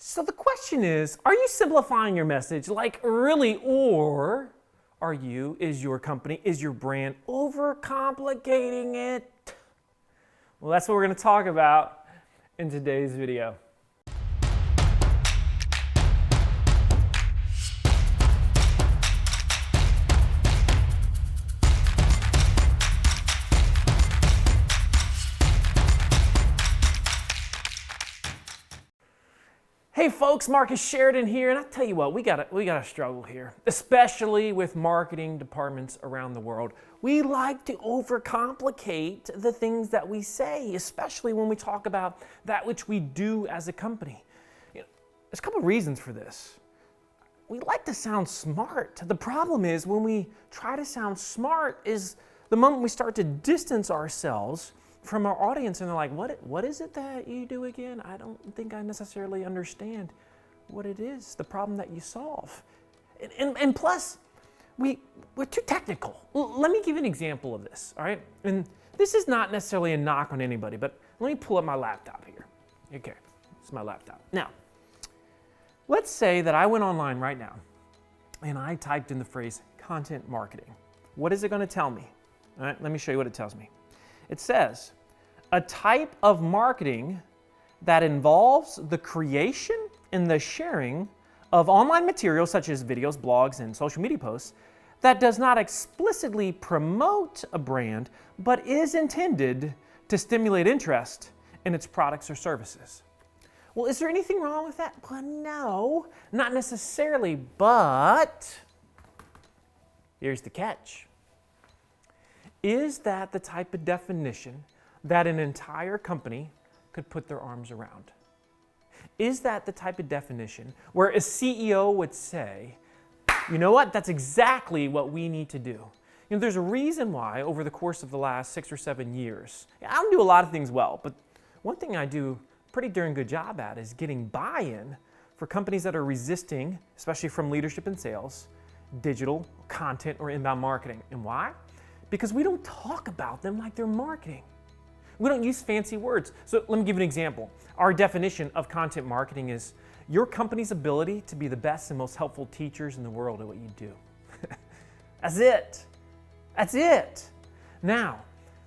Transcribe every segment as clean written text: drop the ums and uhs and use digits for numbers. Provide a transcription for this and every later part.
So the question is, are you simplifying your message, like really, or are you, is your company, is your brand overcomplicating it? Well, that's what we're going to talk about in today's video. Hey folks, Marcus Sheridan here, and I tell you what, we gotta struggle here, especially with marketing departments around the world. We like to overcomplicate the things that we say, especially when we talk about that which we do as a company. You know, there's a couple reasons for this. We like to sound smart. The problem is when we try to sound smart is the moment we start to distance ourselves from our audience and they're like, what is it that you do again? I don't think I necessarily understand what it is, the problem that you solve. And plus, we're too technical. Let me give you an example of this, all right? And this is not necessarily a knock on anybody, but let me pull up my laptop here. Okay, it's my laptop. Now, let's say that I went online right now and I typed in the phrase content marketing. What is it going to tell me? All right, let me show you what it tells me. It says, a type of marketing that involves the creation and the sharing of online materials such as videos, blogs, and social media posts that does not explicitly promote a brand, but is intended to stimulate interest in its products or services. Well, is there anything wrong with that? Well, no, not necessarily, but here's the catch. Is that the type of definition that an entire company could put their arms around? Is that the type of definition where a CEO would say, you know what, that's exactly what we need to do? You know, there's a reason why over the course of the last 6 or 7 years, I don't do a lot of things well, but one thing I do a pretty darn good job at is getting buy-in for companies that are resisting, especially from leadership and sales, digital content or inbound marketing. And why? Because we don't talk about them like they're marketing. We don't use fancy words. So let me give you an example. Our definition of content marketing is your company's ability to be the best and most helpful teachers in the world at what you do. That's it. That's it. Now,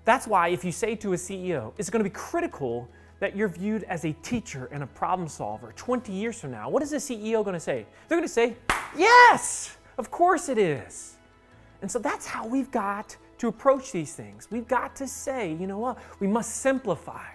that's why if you say to a CEO, it's going to be critical that you're viewed as a teacher and a problem solver 20 years from now. What is the CEO going to say? They're going to say, yes, of course it is. And so that's how we've got to approach these things. We've got to say, you know what, we must simplify.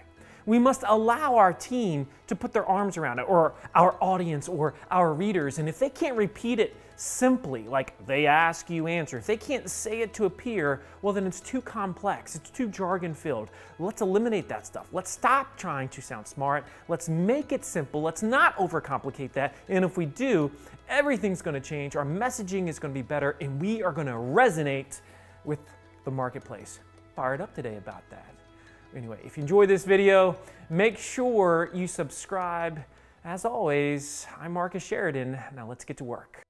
We must allow our team to put their arms around it, or our audience, or our readers. And if they can't repeat it simply, like they ask, you answer, if they can't say it to a peer, well then it's too complex, it's too jargon-filled. Let's eliminate that stuff. Let's stop trying to sound smart. Let's make it simple. Let's not overcomplicate that. And if we do, everything's going to change. Our messaging is going to be better, and we are going to resonate with the marketplace. Fired up today about that. Anyway, if you enjoyed this video, make sure you subscribe. As always, I'm Marcus Sheridan. Now let's get to work.